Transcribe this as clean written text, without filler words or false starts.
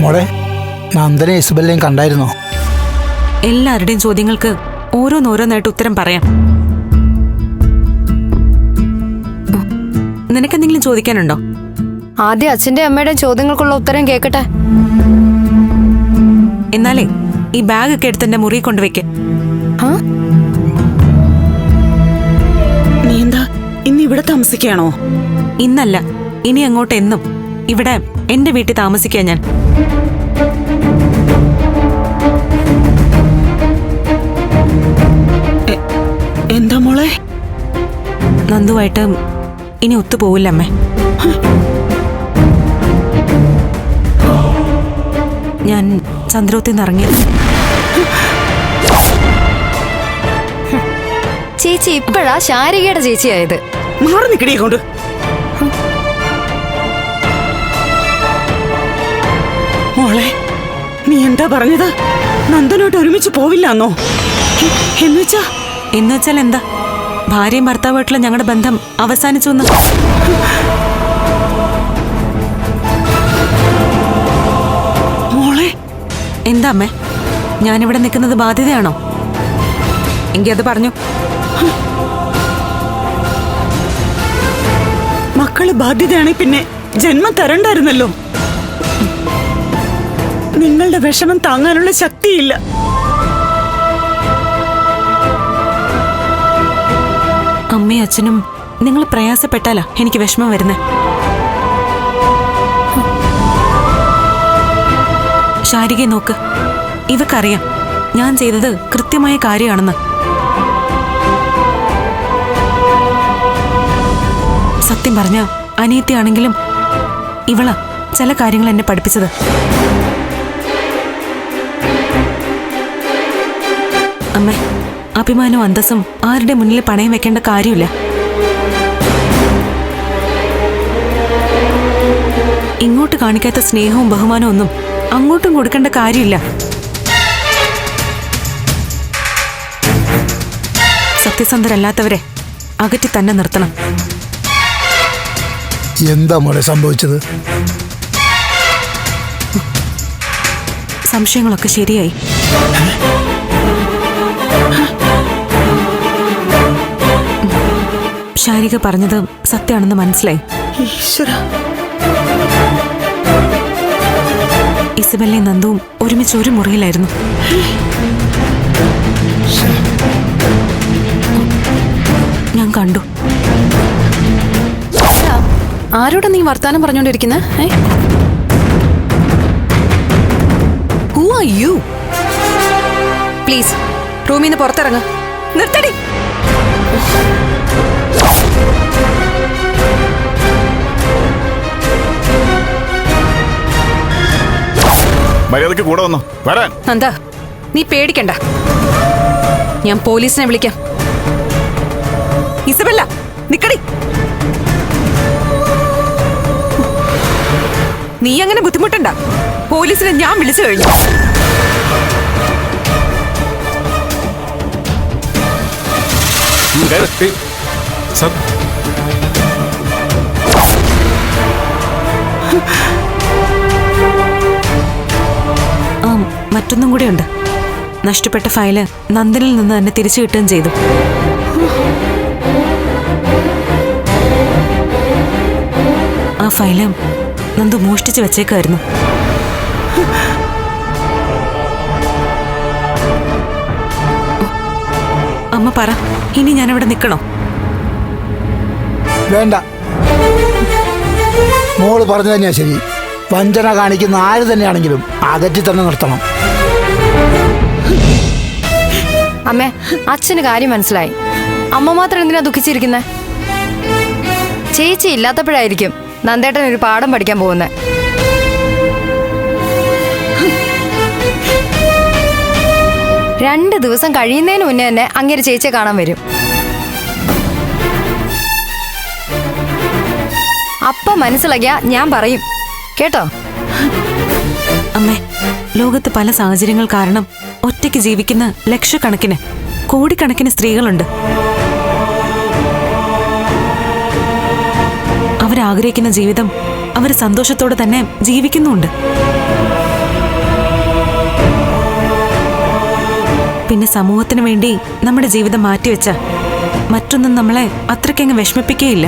മോളെ, നന്ദനെ ഇസുബലിനെയും കണ്ടായിരുന്നോ? എല്ലാവരുടെയും ചോദ്യങ്ങൾക്ക് ഓരോന്നോരോന്നായിട്ട് ഉത്തരം പറയാം. നിനക്കെന്തെങ്കിലും ചോദിക്കാനുണ്ടോ? ആദ്യം അച്ഛന്റെ അമ്മയുടെയും ചോദ്യങ്ങൾക്കുള്ള ഉത്തരം കേൾക്കട്ടെ. എന്നാലേ ഈ ബാഗ് ഒക്കെ എടുത്ത് എന്റെ മുറി കൊണ്ടുവയ്ക്ക്. നീ എന്താ ഇന്ന് ഇവിടെ താമസിക്കാണോ? ഇന്നല്ല, ഇനി അങ്ങോട്ട് എന്നും ഇവിടെ എന്റെ വീട്ടിൽ താമസിക്കാൻ ഞാൻ. എന്താ മോളെ? നന്ദുവായിട്ട് ഇനി ഒത്തുപോവില്ല അമ്മേ. ഞാൻ ചന്ദ്രോത്തിൽ നിന്ന് ഇറങ്ങി. ചേച്ചി ഇപ്പോഴാ ശാരികയുടെ ചേച്ചിയായത്. മാറി നിക്കടിയെ കൊണ്ട്. മോളെ, നീ എന്താ പറഞ്ഞത്? നന്ദനോട്ട് ഒരുമിച്ച് പോവില്ലെന്നോ? എന്നുവെച്ചാൽ എന്താ? ഭാര്യയും ഭർത്താവായിട്ടുള്ള ഞങ്ങളുടെ ബന്ധം അവസാനിച്ചു. മോളെ, എന്താ അമ്മേ, ഞാനിവിടെ നിൽക്കുന്നത് ബാധ്യതയാണോ? എങ്കിൽ അത് പറഞ്ഞു. മക്കള് ബാധ്യതയാണെ പിന്നെ ജന്മം തരണ്ടായിരുന്നല്ലോ. നിങ്ങളുടെ വിഷമം താങ്ങാനുള്ള ശക്തിയില്ല. അമ്മയും അച്ഛനും നിങ്ങൾ പ്രയാസപ്പെട്ടാലാ എനിക്ക് വിഷമം വരുന്നേ. ശാരികയെ നോക്ക്, ഇവക്കറിയാം ഞാൻ ചെയ്തത് കൃത്യമായ കാര്യമാണെന്ന്. സത്യം പറഞ്ഞ അനിയത്തിയാണെങ്കിലും ഇവളാ ചില കാര്യങ്ങൾ എന്നെ പഠിപ്പിച്ചത്. അമ്മേ, അഭിമാനവും അന്തസ്സും ആരുടെ മുന്നിൽ പണയം വെക്കേണ്ട കാര്യമില്ല. ഇങ്ങോട്ട് കാണിക്കാത്ത സ്നേഹവും ബഹുമാനവും ഒന്നും അങ്ങോട്ടും കൊടുക്കേണ്ട കാര്യമില്ല. സത്യസന്ധരല്ലാത്തവരെ അകറ്റി തന്നെ നിർത്തണം. എന്താ മോളെ സംഭവിച്ചത്? സംശയങ്ങളൊക്കെ ശരിയായി. ശാരിക പറഞ്ഞത് സത്യമാണെന്ന് മനസ്സിലായി. ഇസബെല്ലയും നന്ദുവും ഒരുമിച്ച് ഒരു മുറിയിലായിരുന്നു. ഞാൻ കണ്ടു. ആരോടാ നീ വർത്താനം പറഞ്ഞോണ്ടിരിക്കുന്നേ? Who are you? പ്ലീസ് റൂമിൽ നിന്ന് പുറത്തിറങ്ങ. നിർത്തടി. മര്യാദക്ക് കൂടെ വന്നോ വരാൻ. നന്ദ, നീ പേടിക്കണ്ട, ഞാൻ പോലീസിനെ വിളിക്കാം. ഇസബെല്ല, നിക്കടി. നീ അങ്ങനെ ബുദ്ധിമുട്ടണ്ട, പോലീസിനെ ഞാൻ വിളിച്ചു കഴിഞ്ഞു. സർ, മറ്റൊന്നും കൂടെയുണ്ട്. നഷ്ടപ്പെട്ട ഫയല് നന്ദനിൽ നിന്ന് തന്നെ തിരിച്ചു കിട്ടുകയും ചെയ്തു. ആ ഫയല് നന്ദു മോഷ്ടിച്ചു വെച്ചേക്കായിരുന്നു. അമ്മ പറ, ഇനി ഞാനവിടെ നിൽക്കണോ? വേണ്ട, മോള് പറഞ്ഞു തന്നെയാ ശരി. വഞ്ചന കാണിക്കുന്ന ആര് തന്നെയാണെങ്കിലും അകറ്റി തന്നെ നിർത്തണം. അമ്മേ, അച്ഛന് കാര്യം മനസ്സിലായി. അമ്മ മാത്രം എന്തിനാ ദുഃഖിച്ചിരിക്കുന്നേ? ചേച്ചി ഇല്ലാത്തപ്പോഴായിരിക്കും നന്ദേട്ടൻ ഒരു പാഠം പഠിക്കാൻ പോകുന്നത്. രണ്ട് ദിവസം കഴിയുന്നതിന് മുന്നേ തന്നെ അങ്ങേര് ചേച്ചിയെ കാണാൻ വരും. അപ്പ മനസ്സിലാക്കിയ ഞാൻ പറയും കേട്ടോ. അമ്മേ, ലോകത്ത് പല സാഹചര്യങ്ങൾ കാരണം ഒറ്റയ്ക്ക് ജീവിക്കുന്ന ലക്ഷക്കണക്കിന് കോടിക്കണക്കിന് സ്ത്രീകളുണ്ട്. അവരാഗ്രഹിക്കുന്ന ജീവിതം അവർ സന്തോഷത്തോടെ തന്നെ ജീവിക്കുന്നുണ്ട്. പിന്നെ സമൂഹത്തിന് വേണ്ടി നമ്മുടെ ജീവിതം മാറ്റിവെച്ച മറ്റൊന്നും നമ്മളെ അത്രയ്ക്കങ്ങ് വിഷമിപ്പിക്കുകയില്ല.